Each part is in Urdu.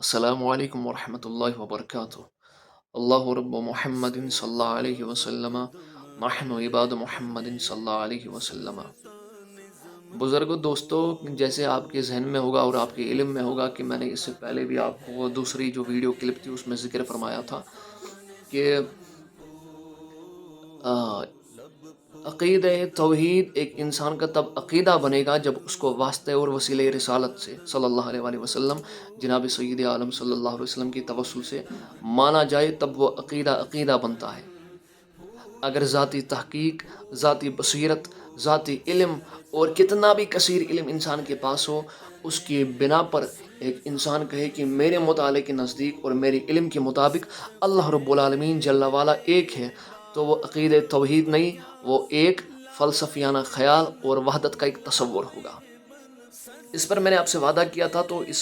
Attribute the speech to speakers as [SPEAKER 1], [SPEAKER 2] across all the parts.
[SPEAKER 1] السلام علیکم ورحمۃ اللہ وبرکاتہ۔ اللہ رب محمد صلی اللہ علیہ وسلم، نحن عباد محمد صلی اللہ علیہ وسلم۔ بزرگوں، دوستوں، جیسے آپ کے ذہن میں ہوگا اور آپ کے علم میں ہوگا کہ میں نے اس سے پہلے بھی آپ کو دوسری جو ویڈیو کلپ تھی اس میں ذکر فرمایا تھا کہ عقیدہ توحید ایک انسان کا تب عقیدہ بنے گا جب اس کو واسطے اور وسیلہ رسالت سے صلی اللہ علیہ وآلہ وسلم، جناب سید عالم صلی اللہ علیہ وسلم کی توسل سے مانا جائے، تب وہ عقیدہ بنتا ہے۔ اگر ذاتی تحقیق، ذاتی بصیرت، ذاتی علم اور کتنا بھی کثیر علم انسان کے پاس ہو، اس کی بنا پر ایک انسان کہے کہ میرے مطالعے کے نزدیک اور میرے علم کے مطابق اللہ رب العالمین جل والا ایک ہے، تو وہ عقید توحید نہیں، وہ ایک فلسفیانہ خیال اور وحدت کا ایک تصور ہوگا۔ اس پر میں نے آپ سے وعدہ کیا تھا، تو اس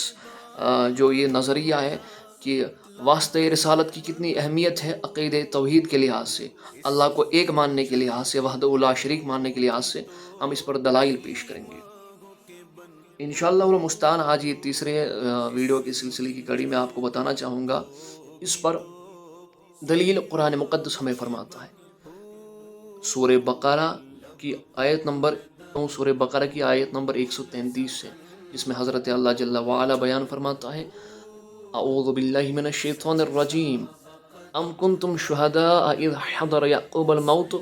[SPEAKER 1] جو یہ نظریہ ہے کہ واسطہ رسالت کی کتنی اہمیت ہے عقید توحید کے لحاظ سے، اللہ کو ایک ماننے کے لحاظ سے، وحدہ لا شریک ماننے کے لحاظ سے، ہم اس پر دلائل پیش کریں گے انشاءاللہ المستعان۔ آج یہ تیسرے ویڈیو کے سلسلے کی کڑی میں آپ کو بتانا چاہوں گا۔ اس پر دلیل قرآن مقدس ہمیں فرماتا ہے سورہ بقرہ کی آیت نمبر سورہ بقرہ کی آیت نمبر 133 سے، جس میں حضرت اللہ جل وعلا بیان فرماتا ہے: اعوذ باللہ من الشیطان الرجیم، ام کنتم شہداء اذ حضر یعقوب الموت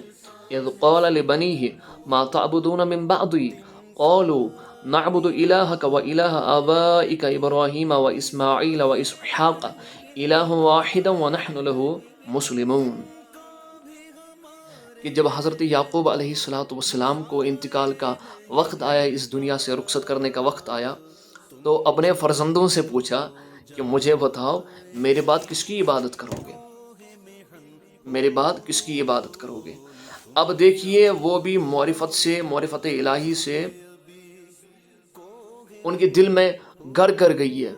[SPEAKER 1] اذ قال لبنیہ ما تعبدون من بعدی قالوا نعبد الہک و الہ آبائک ابراہیم و اسماعیل و اسحاق الہ واحدا ونحن له مسلمون۔ کہ جب حضرت یعقوب علیہ السلام کو انتقال کا وقت آیا، اس دنیا سے رخصت کرنے کا وقت آیا، تو اپنے فرزندوں سے پوچھا کہ مجھے بتاؤ، میرے بعد کس کی عبادت کرو گے؟ میرے بعد کس کی عبادت کرو گے؟ اب دیکھیے، وہ بھی معرفت الہی سے ان کے دل میں گر گئی ہے،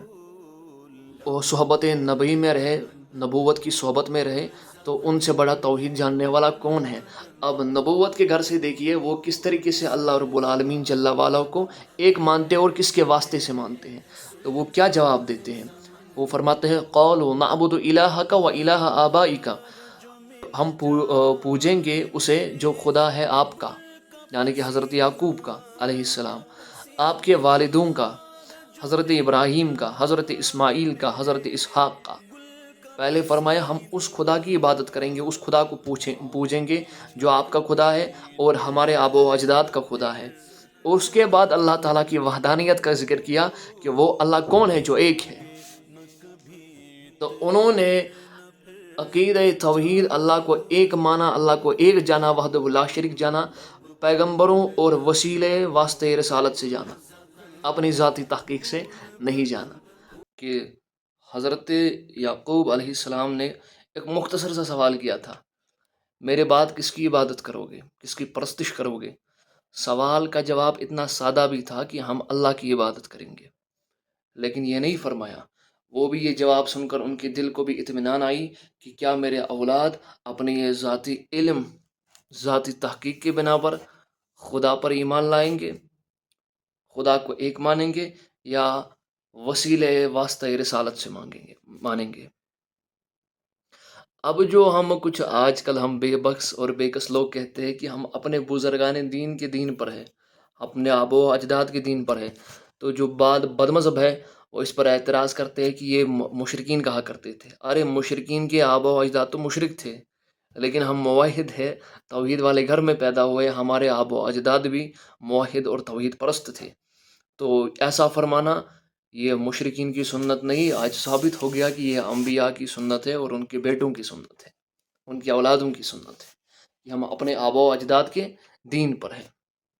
[SPEAKER 1] وہ صحبت نبی میں رہے، نبوت کی صحبت میں رہے، تو ان سے بڑا توحید جاننے والا کون ہے؟ اب نبوت کے گھر سے دیکھیے وہ کس طریقے سے اللہ رب العالمین جل والا کو ایک مانتے اور کس کے واسطے سے مانتے ہیں۔ تو وہ کیا جواب دیتے ہیں؟ وہ فرماتے ہیں: قولوا نعبد الہک و الہ آبائک، ہم پوجیں گے اسے جو خدا ہے آپ کا، یعنی کہ حضرت یعقوب کا علیہ السلام، آپ کے والدوں کا، حضرت ابراہیم کا، حضرت اسماعیل کا، حضرت اسحاق کا۔ پہلے فرمایا ہم اس خدا کی عبادت کریں گے، اس خدا کو پوجیں گے جو آپ کا خدا ہے اور ہمارے آب و اجداد کا خدا ہے۔ اور اس کے بعد اللہ تعالیٰ کی وحدانیت کا ذکر کیا کہ وہ اللہ کون ہے جو ایک ہے۔ تو انہوں نے عقیدہ توحید، اللہ کو ایک مانا، اللہ کو ایک جانا، وحدہ لا شریک جانا، پیغمبروں اور وسیلے واسطے رسالت سے جانا، اپنی ذاتی تحقیق سے نہیں جانا۔ کہ حضرت یعقوب علیہ السلام نے ایک مختصر سا سوال کیا تھا: میرے بعد کس کی عبادت کرو گے، کس کی پرستش کرو گے؟ سوال کا جواب اتنا سادہ بھی تھا کہ ہم اللہ کی عبادت کریں گے، لیکن یہ نہیں فرمایا۔ وہ بھی یہ جواب سن کر ان کے دل کو بھی اطمینان آئی کہ کیا میرے اولاد اپنے یہ ذاتی علم، ذاتی تحقیق کے بنا پر خدا پر ایمان لائیں گے، خدا کو ایک مانیں گے، یا وسیلے واسطہ رسالت سے مانیں گے۔ اب جو ہم کچھ آج کل ہم بے بخش اور بے کس لوگ کہتے ہیں کہ ہم اپنے بزرگان دین کے دین پر ہے، اپنے آب و اجداد کے دین پر ہے، تو جو بد مذہب ہے وہ اس پر اعتراض کرتے ہیں کہ یہ مشرکین کہا کرتے تھے۔ ارے مشرکین کے آب و اجداد تو مشرک تھے، لیکن ہم موحد ہے، توحید والے گھر میں پیدا ہوئے، ہمارے آب و اجداد بھی موحد اور توحید پرست تھے۔ تو ایسا فرمانا یہ مشرکین کی سنت نہیں، آج ثابت ہو گیا کہ یہ انبیاء کی سنت ہے اور ان کے بیٹوں کی سنت ہے، ان کی اولادوں کی سنت ہے، کہ ہم اپنے آبا و اجداد کے دین پر ہیں۔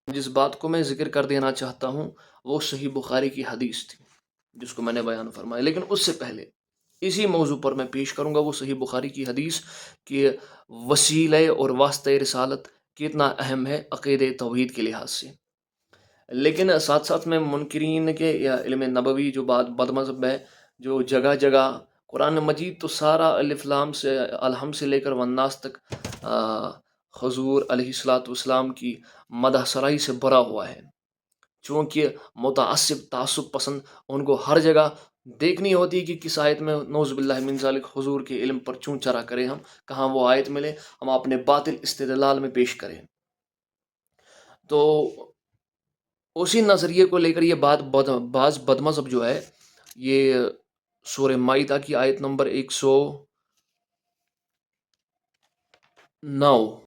[SPEAKER 1] جس بات کو میں ذکر کر دینا چاہتا ہوں وہ صحیح بخاری کی حدیث تھی جس کو میں نے بیان فرمایا، لیکن اس سے پہلے اسی موضوع پر میں پیش کروں گا وہ صحیح بخاری کی حدیث کہ وسیلے اور واسطہ رسالت کتنا اہم ہے عقید توحید کے لحاظ سے۔ لیکن ساتھ ساتھ میں منکرین کے یا علم نبوی جو بد مذہب ہے، جو جگہ جگہ قرآن مجید تو سارا الف لام سے الحم سے لے کر والناس تک حضور علیہ والسلام کی مدح سرائی سے بھرا ہوا ہے، چونکہ متعصب تعصب پسند ان کو ہر جگہ دیکھنی ہوتی ہے کہ کس آیت میں نعوذ باللہ من ذالک حضور کے علم پر چون چرا کریں ہم، کہاں وہ آیت ملے ہم اپنے باطل استدلال میں پیش کریں. تو اسی نظریے کو لے کر یہ بات بعض بد مذہب جو ہے یہ سورہ مائدہ کی آیت نمبر 109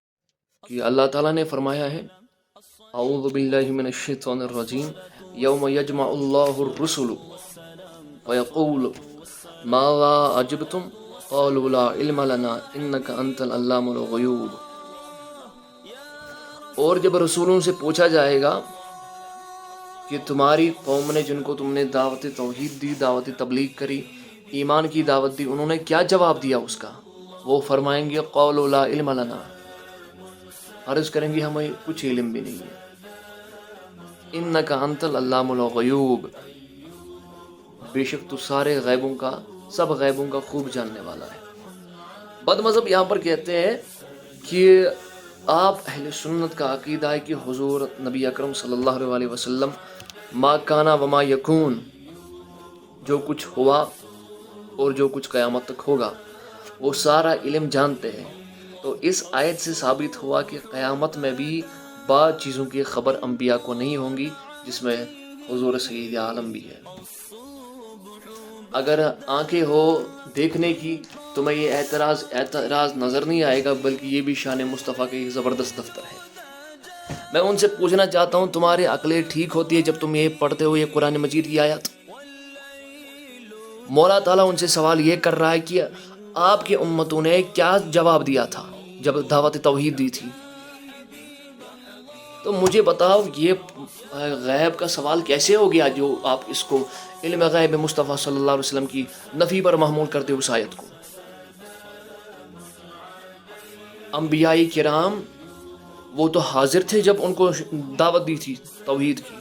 [SPEAKER 1] کہ اللہ تعالیٰ نے فرمایا ہے اعوذ باللہ من الشیطان الرجیم یوم یجمع اللہ الرسل ویقول ماذا اجبتم قالوا لا علم لنا انک انت العلام الغیوب. اور جب رسولوں سے پوچھا جائے گا کہ تمہاری قوم نے جن کو تم نے دعوت توحید دی، دعوت تبلیغ کری، ایمان کی دعوت دی، انہوں نے کیا جواب دیا اس کا؟ وہ فرمائیں گے قولوا لا علم لنا، عرض کریں گے ہمیں کچھ علم بھی نہیں ہے. انک انت العلام الغیوب، بے شک تو سارے غیبوں کا، سب غیبوں کا خوب جاننے والا ہے. بد مذہب یہاں پر کہتے ہیں کہ آپ اہل سنت کا عقیدہ ہے کہ حضور نبی اکرم صلی اللہ علیہ وسلم ما کانا وما یکون، جو کچھ ہوا اور جو کچھ قیامت تک ہوگا وہ سارا علم جانتے ہیں. تو اس آیت سے ثابت ہوا کہ قیامت میں بھی بعض چیزوں کی خبر انبیاء کو نہیں ہوں گی، جس میں حضور سید عالم بھی ہے. اگر آنکھیں ہو دیکھنے کی تمہیں یہ اعتراض نظر نہیں آئے گا، بلکہ یہ بھی شان مصطفیٰ کا ایک زبردست دفتر ہے. میں ان سے پوچھنا چاہتا ہوں تمہاری عقلیں ٹھیک ہوتی ہے جب تم یہ پڑھتے ہو یہ قرآن مجید کی آیات؟ مولا تعالیٰ ان سے سوال یہ کر رہا ہے کہ آپ کی امتوں نے کیا جواب دیا تھا جب دعوت توحید دی تھی؟ تو مجھے بتاؤ یہ غیب کا سوال کیسے ہو گیا جو آپ اس کو علم غیب مصطفیٰ صلی اللہ علیہ وسلم کی نفی پر محمول کرتے اس آیت کو؟ انبیاء کرام وہ تو حاضر تھے جب ان کو دعوت دی تھی توحید کی،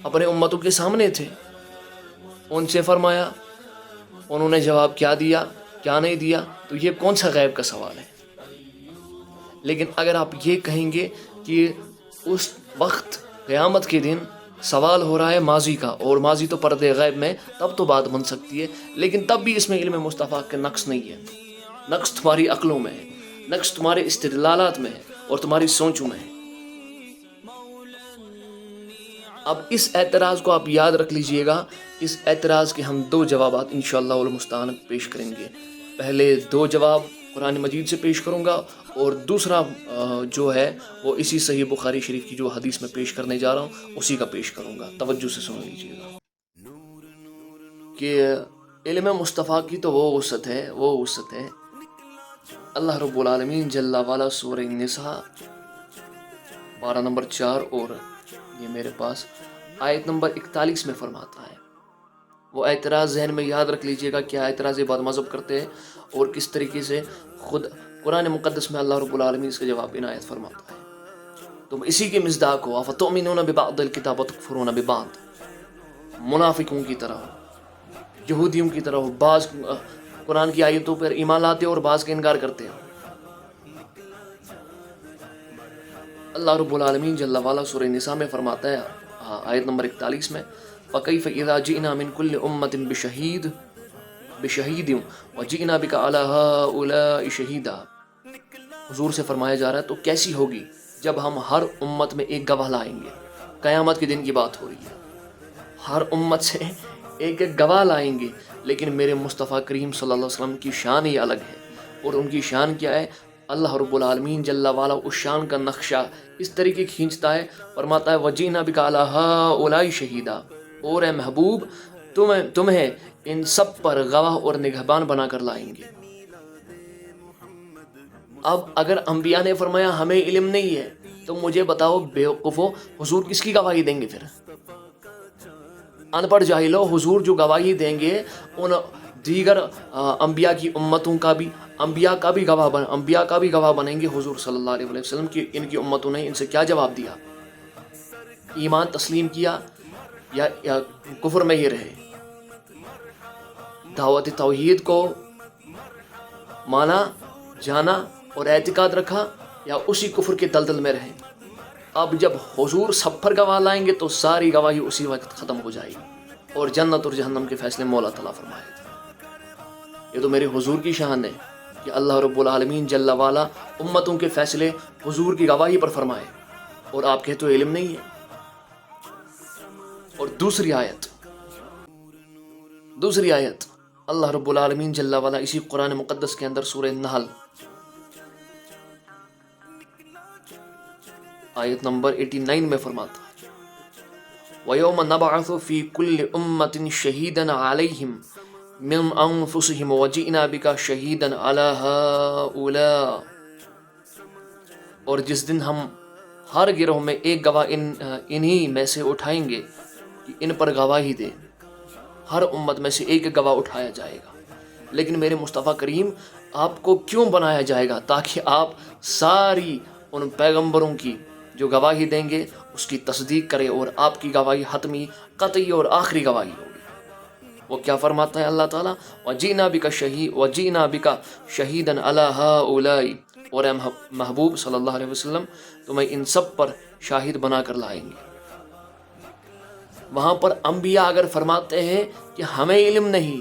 [SPEAKER 1] اپنے امتوں کے سامنے تھے، ان سے فرمایا، انہوں نے جواب کیا دیا کیا نہیں دیا، تو یہ کون سا غیب کا سوال ہے؟ لیکن اگر آپ یہ کہیں گے کہ اس وقت قیامت کے دن سوال ہو رہا ہے ماضی کا، اور ماضی تو پردے غیب میں، تب تو بات بن سکتی ہے. لیکن تب بھی اس میں علم مصطفیٰ کا نقص نہیں ہے. نقص تمہاری عقلوں میں ہے، نقص تمہارے استدلالات میں ہے اور تمہاری سوچوں میں ہے. اب اس اعتراض کو آپ یاد رکھ لیجئے گا. اس اعتراض کے ہم دو جوابات انشاءاللہ المستعان پیش کریں گے. پہلے دو جواب قرآن مجید سے پیش کروں گا، اور دوسرا جو ہے وہ اسی صحیح بخاری شریف کی جو حدیث میں پیش کرنے جا رہا ہوں اسی کا پیش کروں گا. توجہ سے سن لیجئے گا کہ علم مصطفیٰ کی تو وہ وسعت ہے. اللہ رب العالمین جل والا سورہ نساء پارہ نمبر 4 اور یہ میرے پاس آیت نمبر 41 میں فرماتا ہے. وہ اعتراض ذہن میں یاد رکھ لیجئے گا، کیا اعتراض بد مذہب کرتے ہیں اور کس طریقے سے خود قرآن مقدس میں اللہ رب العالمین اس کا جواب عنایت فرماتا ہے. تم اسی کے مصداق ہو. افتؤمنون ببعض الکتاب وتکفرون ببعض. منافقوں کی طرح ہو، یہودیوں کی طرح ہو، بعض قرآن کی آیتوں پر ایمان لاتے ہو اور بعض کا انکار کرتے ہو. اللہ رب العالمین جل وعلا سورہ نساء میں فرماتا ہے آیت نمبر 41 میں فَكَيْفَ إِذَا جِئْنَا مِنْ كُلِّ أُمَّةٍ بِشَهِيدٍ وَجِئْنَا بِكَ عَلَى هَؤُلَاءِ شَهِيدًا. حضور سے فرمایا جا رہا ہے تو کیسی ہوگی جب ہم ہر امت میں ایک گواہ لائیں گے. قیامت کے دن کی بات ہو رہی ہے، ہر امت سے ایک ایک گواہ لائیں گے، لیکن میرے مصطفیٰ کریم صلی اللہ علیہ وسلم کی شان ہی الگ ہے. اور ان کی شان کیا ہے؟ اللہ رب العالمین جل والا اس شان کا نقشہ اس طریقے کھینچتا ہے، فرماتا ہے وَجِئْنَا بِكَ عَلَى هَؤُلَاءِ شَهِيدًا. اور اے محبوب تمہیں ان سب پر گواہ اور نگہبان بنا کر لائیں گے. اب اگر انبیاء نے فرمایا ہمیں علم نہیں ہے تو مجھے بتاؤ بیوقوفو حضور کس کی گواہی دیں گے؟ پھر ان پڑھ جاہلو، حضور جو گواہی دیں گے ان دیگر انبیاء کی امتوں کا بھی، انبیاء کا بھی گواہ بنیں گے حضور صلی اللہ علیہ وسلم کی ان کی امتوں نے ان سے کیا جواب دیا، ایمان تسلیم کیا یا کفر میں ہی رہے، دعوت توحید کو مانا جانا اور اعتقاد رکھا یا اسی کفر کے دلدل میں رہے. اب جب حضور سب پر گواہ لائیں گے تو ساری گواہی اسی وقت ختم ہو جائے گی اور جنت اور جہنم کے فیصلے مولا تعالیٰ فرمائے تھے۔ یہ تو میرے حضور کی شان ہے کہ اللہ رب العالمین جل والا امتوں کے فیصلے حضور کی گواہی پر فرمائے، اور آپ کہتے تو علم نہیں ہے۔ اور دوسری آیت اللہ رب العالمین جل والا اسی قرآن مقدس کے اندر سورہ نحل آیت نمبر 89 میں فرماتا ہے وَيَوْمَ نَبْعَثُ فِي كُلِّ أُمَّةٍ شَهِيدًا عَلَيْهِمْ مِنْ أَنفُسِهِمْ وَجِئْنَا بِكَ شَهِيدًا عَلَى هَؤُلَاءِ، اور جس دن ہم ہر گروہ میں ایک گواہ انہی میں سے اٹھائیں گے کہ ان پر گواہی دیں۔ ہر امت میں سے ایک گواہ اٹھایا جائے گا، لیکن میرے مصطفیٰ کریم آپ کو کیوں بنایا جائے گا؟ تاکہ آپ ساری ان پیغمبروں کی جو گواہی دیں گے اس کی تصدیق کرے، اور آپ کی گواہی حتمی، قطعی اور آخری گواہی ہوگی۔ وہ کیا فرماتا ہے اللہ تعالیٰ؟ وَجِئْنَا بِكَ شَهِيدًا عَلَى هَؤُلَاءِ، اور اے محبوب صلی اللہ علیہ وسلم تمہیں ان سب پر شاہد بنا کر لائیں گے۔ وہاں پر انبیاء اگر فرماتے ہیں کہ ہمیں علم نہیں،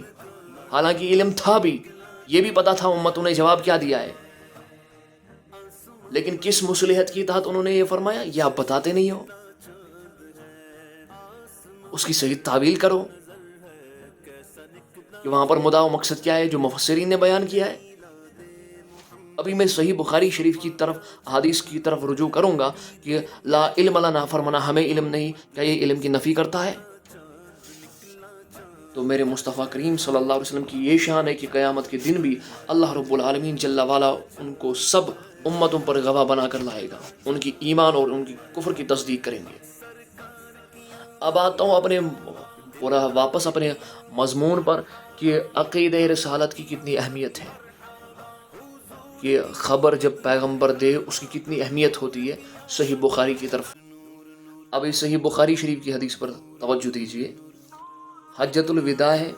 [SPEAKER 1] حالانکہ علم تھا بھی، یہ بھی پتا تھا، امتوں نے جواب کیا دیا ہے، لیکن کس مصلحت کی تحت انہوں نے یہ فرمایا یہ آپ بتاتے نہیں ہو۔ اس کی صحیح تعویل کرو کہ وہاں پر مدعا و مقصد کیا ہے جو مفسرین نے بیان کیا ہے۔ ابھی میں صحیح بخاری شریف کی طرف، حدیث کی طرف رجوع کروں گا کہ لا علم لنا فرمانا ہمیں علم نہیں، کیا یہ علم کی نفی کرتا ہے؟ تو میرے مصطفیٰ کریم صلی اللہ علیہ وسلم کی یہ شان ہے کہ قیامت کے دن بھی اللہ رب العالمین جل والا ان کو سب امتوں پر گواہ بنا کر لائے گا، ان کی ایمان اور ان کی کفر کی تصدیق کریں گے۔ اب آتا ہوں واپس اپنے مضمون پر کہ عقیدہ رسالت کی کتنی اہمیت ہے، کہ خبر جب پیغمبر دے اس کی کتنی اہمیت ہوتی ہے۔ صحیح بخاری کی طرف، اب اس صحیح بخاری شریف کی حدیث پر توجہ دیجیے۔ حجۃ الوداع ہے،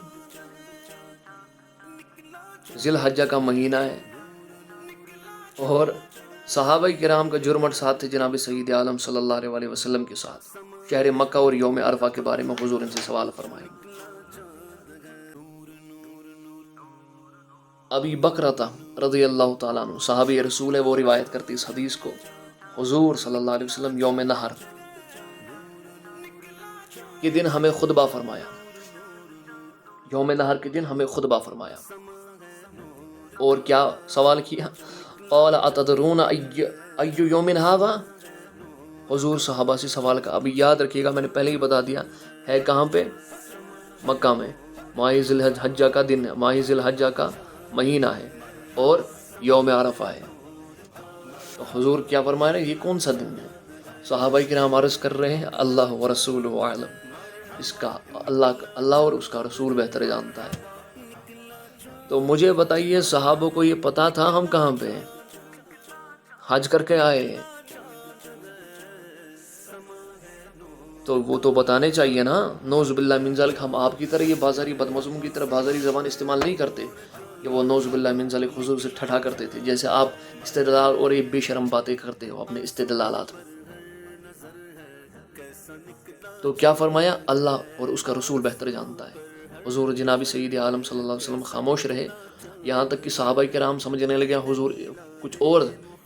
[SPEAKER 1] ذی الحجہ کا مہینہ ہے، اور صحابہ کرام کا جرمٹ ساتھ تھے جناب سید عالم صلی اللہ علیہ وسلم کے ساتھ۔ شہر مکہ اور یوم عرفہ کے بارے میں حضور ان سے سوال فرمائیں گے۔ ابی بکرۃ رضی اللہ تعالیٰ عنہ صحابی رسول ہے، وہ روایت کرتی اس حدیث کو۔ حضور صلی اللہ علیہ وسلم یوم نحر کے دن ہمیں خطبہ فرمایا، یوم نحر کے دن ہمیں خطبہ فرمایا، اور کیا سوال کیا؟ قال اتدرون ای یوم ھذا، حضور صحابہ سے سوال کا، ابھی یاد رکھیے گا میں نے پہلے ہی بتا دیا ہے، کہاں پہ؟ مکہ میں، ماہ ذی الحجہ کا دن ہے، ماہ ذی الحجہ کا مہینہ ہے، اور یوم عرفہ ہے۔ تو حضور کیا فرما رہے ہیں؟ یہ کون سا دن ہے؟ صحابہ کرام عرض کر رہے ہیں اللہ و رسول عالم، اس کا اللہ اور اس کا رسول بہتر جانتا ہے۔ تو مجھے بتائیے صحابوں کو یہ پتا تھا ہم کہاں پہ ہیں، حج کر کے آئے ہیں، تو وہ تو بتانے چاہیے نا۔ نعوذ باللہ من ذلک، ہم آپ کی طرح یہ بازاری بدمزموں کی طرح بازاری زبان استعمال نہیں کرتے کہ وہ نعوذ باللہ من ذلک حضور سے ٹھٹھا کرتے تھے، جیسے آپ استدلال اور یہ بے شرم باتیں کرتے ہو اپنے استدلالات میں۔ تو کیا فرمایا؟ اللہ اور اس کا رسول بہتر جانتا ہے۔ حضور جناب سید عالم صلی اللہ علیہ وسلم خاموش رہے، یہاں تک کہ صحابہ کرام سمجھنے لگے حضور کچھ اور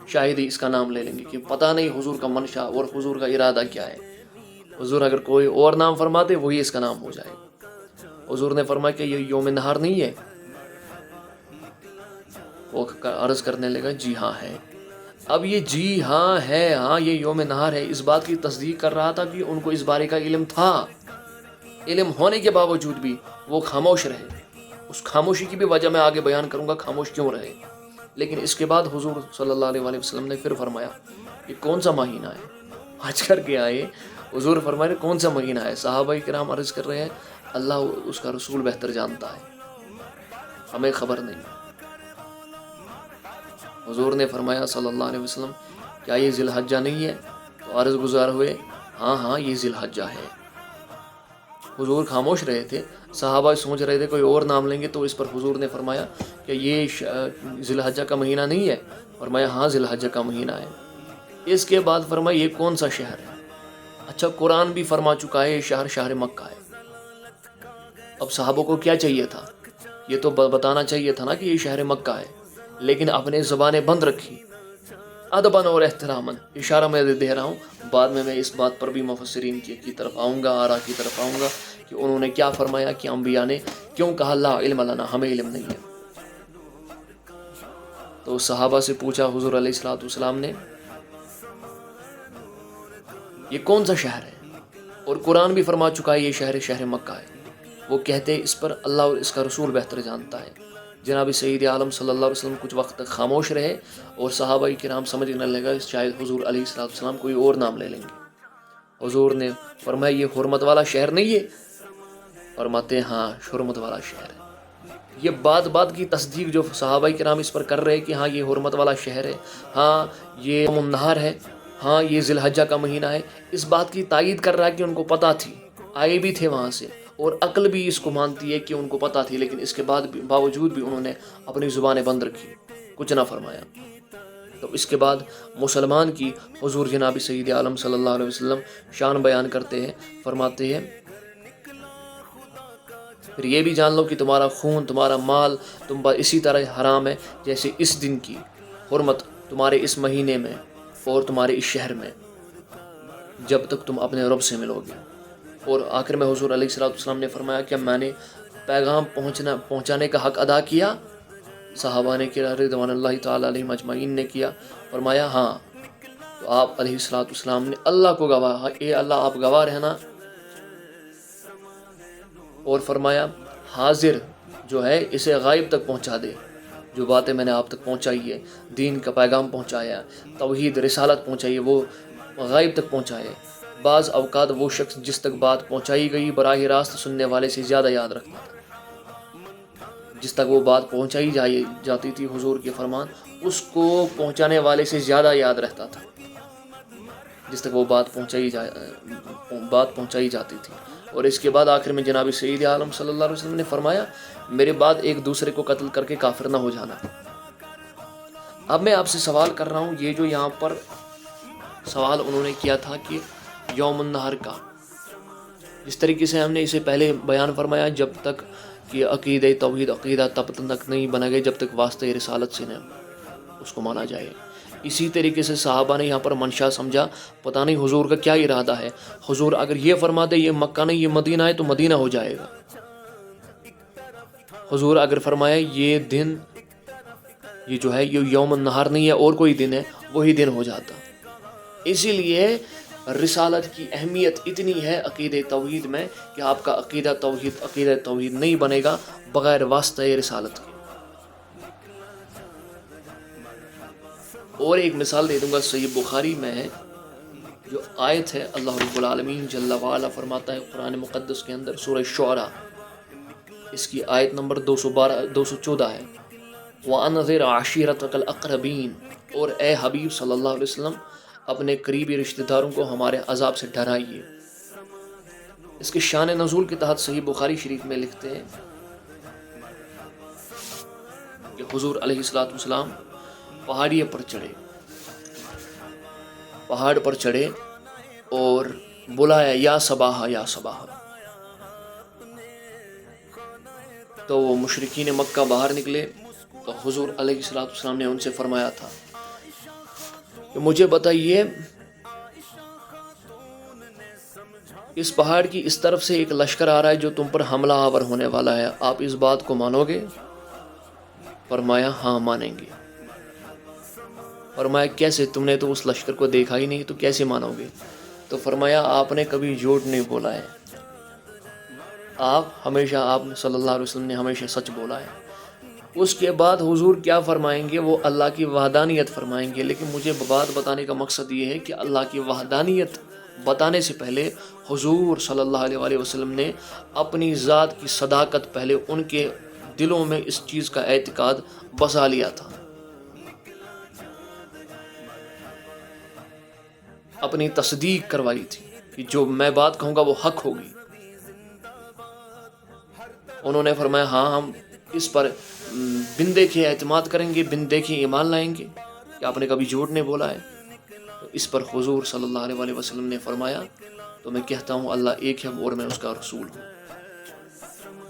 [SPEAKER 1] شاید ہی اس کا نام لے لیں گے، کہ پتہ نہیں حضور کا منشا اور حضور کا ارادہ کیا ہے۔ حضور اگر کوئی اور نام فرماتے وہی اس کا نام ہو جائے۔ حضور نے فرمایا کہ یہ یوم نحر نہیں ہے؟ وہ عرض کرنے لگا جی ہاں ہے۔ اب یہ جی ہاں ہے، ہاں یہ یوم نحر ہے، اس بات کی تصدیق کر رہا تھا کہ ان کو اس بارے کا علم تھا، علم ہونے کے باوجود بھی وہ خاموش رہے۔ اس خاموشی کی بھی وجہ میں آگے بیان کروں گا، خاموش کیوں رہے۔ لیکن اس کے بعد حضور صلی اللہ علیہ وسلم نے پھر فرمایا یہ کون سا مہینہ ہے؟ حج کر کے آئے، حضور فرمائے کون سا مہینہ ہے؟ صحابہ کرام عرض کر رہے ہیں اللہ اس کا رسول بہتر جانتا ہے، ہمیں خبر نہیں۔ حضور نے فرمایا صلی اللہ علیہ وسلم کیا یہ ذی الحجہ نہیں ہے؟ تو عرض گزار ہوئے ہاں یہ ذی الحجہ ہے۔ حضور خاموش رہے تھے، صحابہ سوچ رہے تھے کوئی اور نام لیں گے، تو اس پر حضور نے فرمایا کہ یہ ذی الحجہ کا مہینہ نہیں ہے؟ فرمایا ہاں ذی الحجہ کا مہینہ ہے۔ اس کے بعد فرمایا یہ کون سا شہر ہے؟ اچھا قرآن بھی فرما چکا ہے یہ شہر مکہ ہے۔ اب صحابوں کو کیا چاہیے تھا؟ یہ تو بتانا چاہیے تھا نا کہ یہ شہر مکہ ہے، لیکن اپنے زبانیں بند رکھی، ادباً اور احتراماً. اشارہ میں دے رہا ہوں، بعد میں اس بات پر بھی مفسرین کی طرف آؤں گا، آرا کی طرف آؤں گا کہ انہوں نے کیا فرمایا کہ انبیاء نے کیوں کہا لا علم لنا، ہمیں علم نہیں ہے. تو صحابہ سے پوچھا حضور علیہ الصلوۃ والسلام نے یہ کون سا شہر ہے، اور قرآن بھی فرما چکا ہے یہ شہر مکہ ہے. وہ کہتے اس پر اللہ اور اس کا رسول بہتر جانتا ہے. جناب سید عالم صلی اللہ علیہ وسلم کچھ وقت تک خاموش رہے اور صحابہ کرام سمجھنے لگا شاید حضور علیہ الصلوۃ والسلام کوئی اور نام لے لیں گے. حضور نے فرمایا یہ حرمت والا شہر نہیں ہے؟ فرماتے ہاں حرمت والا شہر ہے. یہ بات کی تصدیق جو صحابہ کرام اس پر کر رہے کہ ہاں یہ حرمت والا شہر ہے، ہاں یہ النہار ہے، ہاں یہ ذی الحجہ کا مہینہ ہے، اس بات کی تائید کر رہا ہے کہ ان کو پتہ تھی، آئے بھی تھے وہاں سے، اور عقل بھی اس کو مانتی ہے کہ ان کو پتہ تھی، لیکن اس کے باوجود بھی انہوں نے اپنی زبانیں بند رکھی، کچھ نہ فرمایا. تو اس کے بعد مسلمان کی حضور جناب سید عالم صلی اللہ علیہ وسلم شان بیان کرتے ہیں، فرماتے ہیں پھر یہ بھی جان لو کہ تمہارا خون، تمہارا مال تم پر اسی طرح حرام ہے جیسے اس دن کی حرمت تمہارے اس مہینے میں اور تمہارے اس شہر میں، جب تک تم اپنے رب سے ملو گے. اور آخر میں حضور علیہ الصلوۃ والسلام نے فرمایا کہ میں نے پیغام پہنچانے کا حق ادا کیا؟ صحابہ نے کیا رضوان اللہ تعالیٰ علیہم اجمعین نے کیا. فرمایا ہاں. تو آپ علیہ الصلوۃ والسلام نے اللہ کو گواہ، اے اللہ آپ گواہ رہنا، اور فرمایا حاضر جو ہے اسے غائب تک پہنچا دے، جو باتیں میں نے آپ تک پہنچائی ہے، دین کا پیغام پہنچایا، توحید رسالت پہنچائی، وہ غائب تک پہنچائے. بعض اوقات وہ شخص جس تک بات پہنچائی گئی براہ راست سننے والے سے زیادہ یاد رکھتا تھا. جس تک وہ بات پہنچائی جاتی تھی حضور کے فرمان، اس کو پہنچانے والے سے زیادہ یاد رہتا تھا جس تک وہ بات پہنچائی جاتی تھی. اور اس کے بعد آخر میں جناب سید عالم صلی اللہ علیہ وسلم نے فرمایا میرے بعد ایک دوسرے کو قتل کر کے کافر نہ ہو جانا. اب میں آپ سے سوال کر رہا ہوں، یہ جو یہاں پر سوال انہوں نے کیا تھا کہ یوم النہر کا، جس طریقے سے ہم نے اسے پہلے بیان فرمایا، جب تک کہ عقیدہ توحید عقیدہ تب تک نہیں بنا گئے جب تک واسطہ رسالت سے نہ اس کو مانا جائے. اسی طریقے سے صحابہ نے یہاں پر منشا سمجھا، پتہ نہیں حضور کا کیا ارادہ ہے. حضور اگر یہ فرما دے یہ مکہ نہیں یہ مدینہ ہے تو مدینہ ہو جائے گا. حضور اگر فرمایا یہ دن یہ جو ہے یہ یوم النہار نہیں ہے اور کوئی دن ہے، وہی دن ہو جاتا. اسی لیے رسالت کی اہمیت اتنی ہے عقیدہ توحید میں کہ آپ کا عقیدہ توحید نہیں بنے گا بغیر واسطہ رسالت کے. اور ایک مثال دے دوں گا، صحیح بخاری میں ہے جو آیت ہے، اللہ رب العالمین جل وعلا فرماتا ہے قرآن مقدس کے اندر سورہ شعراء، اس کی آیت نمبر 214 ہے، وَأَنذِرْ عَشِيرَتَكَ الْأَقْرَبِينَ، اور اے حبیب صلی اللہ علیہ وسلم اپنے قریبی رشتہ داروں کو ہمارے عذاب سے ڈرائیے. اس کے شان نزول کے تحت صحیح بخاری شریف میں لکھتے ہیں کہ حضور علیہ الصلوۃ والسلام پہاڑ پر چڑھے اور بلایا یا صباح یا صباح. تو وہ مشرکین مکہ باہر نکلے تو حضور علیہ الصلوۃ والسلام نے ان سے فرمایا تھا کہ مجھے بتائیے اس پہاڑ کی اس طرف سے ایک لشکر آ رہا ہے جو تم پر حملہ آور ہونے والا ہے، آپ اس بات کو مانو گے؟ فرمایا ہاں مانیں گے. فرمایا کیسے؟ تم نے تو اس لشکر کو دیکھا ہی نہیں تو کیسے مانو گے؟ تو فرمایا آپ نے کبھی جھوٹ نہیں بولا ہے، آپ صلی اللہ علیہ وسلم نے ہمیشہ سچ بولا ہے. اس کے بعد حضور کیا فرمائیں گے؟ وہ اللہ کی وحدانیت فرمائیں گے. لیکن مجھے بات بتانے کا مقصد یہ ہے کہ اللہ کی وحدانیت بتانے سے پہلے حضور صلی اللہ علیہ وسلم نے اپنی ذات کی صداقت پہلے ان کے دلوں میں اس چیز کا اعتقاد بسا لیا تھا، اپنی تصدیق کروائی تھی کہ جو میں بات کہوں گا وہ حق ہوگی. انہوں نے فرمایا ہاں ہم اس پر بن دیکھے اعتماد کریں گے، بن دیکھے ایمان لائیں گے کہ آپ نے کبھی جھوٹ نہیں بولا ہے. تو اس پر حضور صلی اللہ علیہ وسلم نے فرمایا تو میں کہتا ہوں اللہ ایک ہے اور میں اس کا رسول ہوں.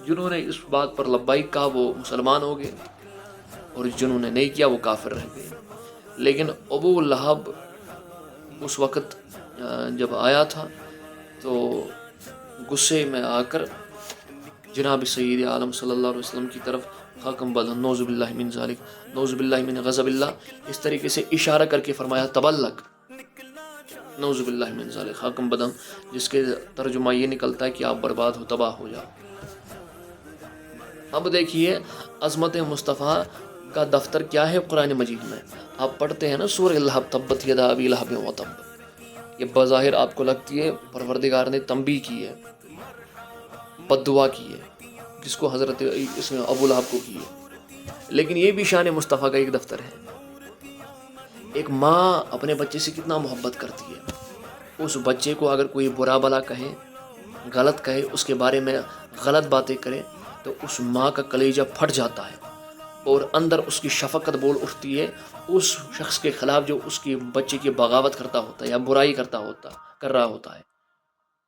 [SPEAKER 1] جنہوں نے اس بات پر لبیک کہا وہ مسلمان ہو گئے اور جنہوں نے نہیں کیا وہ کافر رہ گئے. لیکن ابو لہب اس وقت جب آیا تھا تو غصے میں آ کر جناب سید عالم صلی اللہ علیہ وسلم کی طرف حاکم بدن نعوذ باللہ من ذالک نعوذ باللہ من غضب اللہ اس طریقے سے اشارہ کر کے فرمایا تبلک نعوذ باللہ من ذالک حاکم بدن، جس کے ترجمہ یہ نکلتا ہے کہ آپ برباد ہو، تباہ ہو جاؤ. اب دیکھیے عظمت مصطفیٰ کا دفتر کیا ہے قرآن مجید میں. آپ پڑھتے ہیں نا سورہ لہب تبت یدا ابی لہب وتب، یہ بظاہر آپ کو لگتی ہے پروردگار نے تنبیہ کی ہے، بد دعا کی ہے، جس کو حضرت اس میں ابو لہب کو کی ہے. لیکن یہ بھی شان مصطفیٰ کا ایک دفتر ہے. ایک ماں اپنے بچے سے کتنا محبت کرتی ہے. اس بچے کو اگر کوئی برا بلا کہے، غلط کہے، اس کے بارے میں غلط باتیں کرے تو اس ماں کا کلیجہ پھٹ جاتا ہے اور اندر اس کی شفقت بول اٹھتی ہے اس شخص کے خلاف جو اس کی بچے کی بغاوت کرتا ہوتا ہے یا برائی کر رہا ہوتا ہے،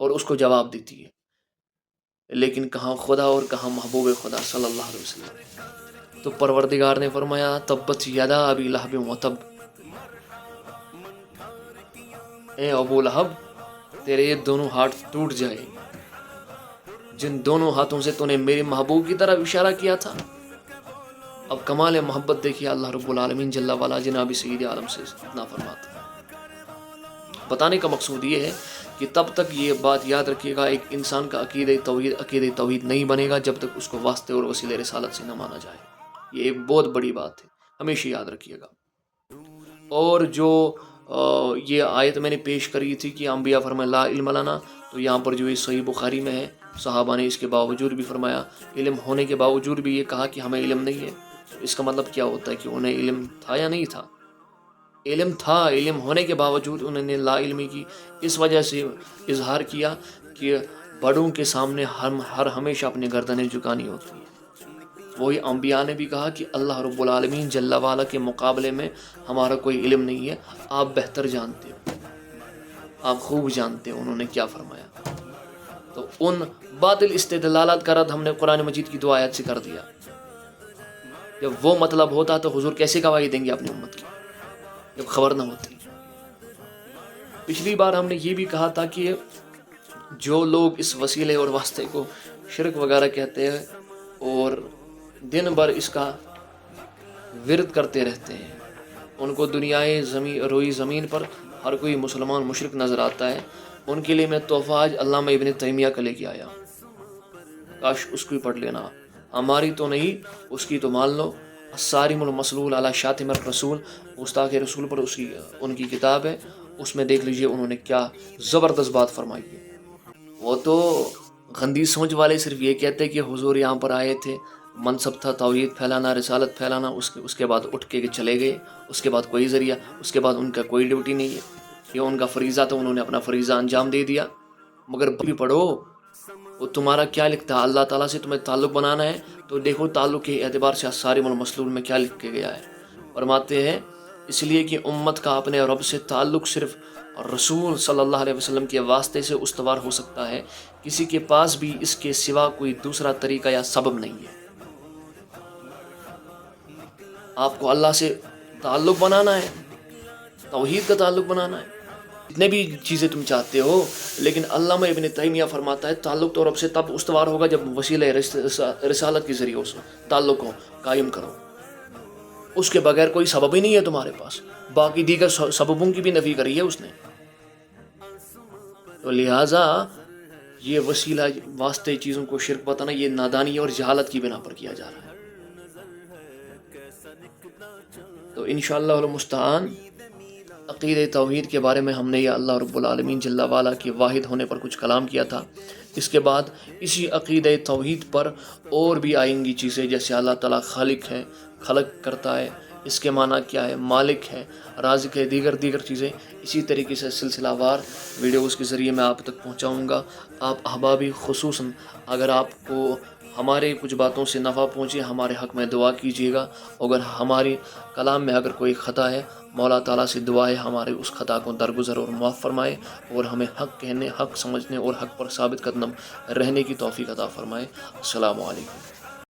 [SPEAKER 1] اور اس کو جواب دیتی ہے. لیکن کہاں خدا اور کہاں محبوب خدا صلی اللہ علیہ وسلم. تو پروردگار نے فرمایا تبت یدا ابی لہب وتب، اے ابو لہب تیرے یہ دونوں ہاتھ ٹوٹ جائے جن دونوں ہاتھوں سے تو نے میرے محبوب کی طرف اشارہ کیا تھا. اب کمال محبت دیکھیے اللہ رب العالمین جل وعلا جناب سید عالم سے اتنا فرماتا ہے. بتانے کا مقصود یہ ہے کہ تب تک یہ بات یاد رکھیے گا، ایک انسان کا عقیدہ توحید نہیں بنے گا جب تک اس کو واسطے اور وسیلے رسالت سے نہ مانا جائے. یہ ایک بہت بڑی بات ہے، ہمیشہ یاد رکھیے گا. اور جو یہ آیت میں نے پیش کری تھی کہ انبیاء فرمائے لا علم لنا، تو یہاں پر جو یہ صحیح بخاری میں ہے صحابہ نے اس کے باوجود بھی فرمایا، علم ہونے کے باوجود بھی یہ کہا کہ ہمیں علم نہیں ہے. اس کا مطلب کیا ہوتا ہے کہ انہیں علم تھا یا نہیں تھا؟ علم تھا، علم ہونے کے باوجود انہوں نے لا علمی کی. اس وجہ سے اظہار کیا کہ بڑوں کے سامنے ہر ہمیشہ اپنی گردنیں جھکانی ہوتی ہیں. وہی انبیاء نے بھی کہا کہ اللہ رب العالمین جل وعلا کے مقابلے میں ہمارا کوئی علم نہیں ہے، آپ بہتر جانتے ہو، آپ خوب جانتے ہو انہوں نے کیا فرمایا. تو ان باطل استدلالات کا رد ہم نے قرآن مجید کی 2 آیات سے کر دیا. جب وہ مطلب ہوتا تو حضور کیسے گواہی دیں گے اپنی امت کی جب خبر نہ ہوتی. پچھلی بار ہم نے یہ بھی کہا تھا کہ جو لوگ اس وسیلے اور واسطے کو شرک وغیرہ کہتے ہیں اور دن بھر اس کا ورد کرتے رہتے ہیں، ان کو دنیائے روئی زمین پر ہر کوئی مسلمان مشرک نظر آتا ہے. ان کے لیے میں تحفہ آج علامہ ابن تیمیہ کا لے کے آیا، کاش اس کو پڑھ لینا. ہماری تو نہیں، اس کی تو مان لو. الصارم المسلول علی شاتم الرسول، گستاخ رسول پر ان کی کتاب ہے، اس میں دیکھ لیجئے انہوں نے کیا زبردست بات فرمائی ہے. وہ تو گندی سوچ والے صرف یہ کہتے کہ حضور یہاں پر آئے تھے، منصب تھا توحید پھیلانا، رسالت پھیلانا، اس کے بعد اٹھ کے چلے گئے، اس کے بعد کوئی ذریعہ، اس کے بعد ان کا کوئی ڈیوٹی نہیں ہے. یہ ان کا فریضہ تھا، انہوں نے اپنا فریضہ انجام دے دیا. مگر بھی پڑھو وہ تمہارا کیا لکھتا ہے. اللہ تعالیٰ سے تمہیں تعلق بنانا ہے تو دیکھو تعلق کے اعتبار سے الصارم المسلول میں کیا لکھ کے گیا ہے. فرماتے ہیں اس لیے کہ امت کا اپنے رب سے تعلق صرف رسول صلی اللہ علیہ وسلم کے واسطے سے استوار ہو سکتا ہے، کسی کے پاس بھی اس کے سوا کوئی دوسرا طریقہ یا سبب نہیں ہے. آپ کو اللہ سے تعلق بنانا ہے، توحید کا تعلق بنانا ہے، جتنے بھی چیزیں تم چاہتے ہو. لیکن علامہ ابن تیمیہ فرماتا ہے تعلق تو رب سے تب استوار ہوگا جب وسیلہ رسالت کے ذریعے اس تعلق کو قائم کرو. اس کے بغیر کوئی سبب ہی نہیں ہے تمہارے پاس. باقی دیگر سببوں کی بھی نفی کری ہے اس نے. تو لہٰذا یہ وسیلہ واسطے چیزوں کو شرک بتانا یہ نادانی اور جہالت کی بنا پر کیا جا رہا ہے. تو انشاءاللہ المستعان عقیدہ توحید کے بارے میں ہم نے یہ اللہ رب العالمین جل وعلا کے واحد ہونے پر کچھ کلام کیا تھا. اس کے بعد اسی عقیدہ توحید پر اور بھی آئیں گی چیزیں، جیسے اللہ تعالیٰ خالق ہے، خلق کرتا ہے، اس کے معنی کیا ہے، مالک ہے، رازق ہے، دیگر چیزیں. اسی طریقے سے سلسلہ وار ویڈیوز کے ذریعے میں آپ تک پہنچاؤں گا. آپ احبابی خصوصاً اگر آپ کو ہمارے کچھ باتوں سے نفع پہنچے ہمارے حق میں دعا کیجیے گا. اگر ہماری کلام میں اگر کوئی خطا ہے مولا تعالیٰ سے دعا ہے ہمارے اس خطا کو درگزر اور معاف فرمائے اور ہمیں حق کہنے حق سمجھنے اور حق پر ثابت قدم رہنے کی توفیق عطا فرمائے. السلام علیکم.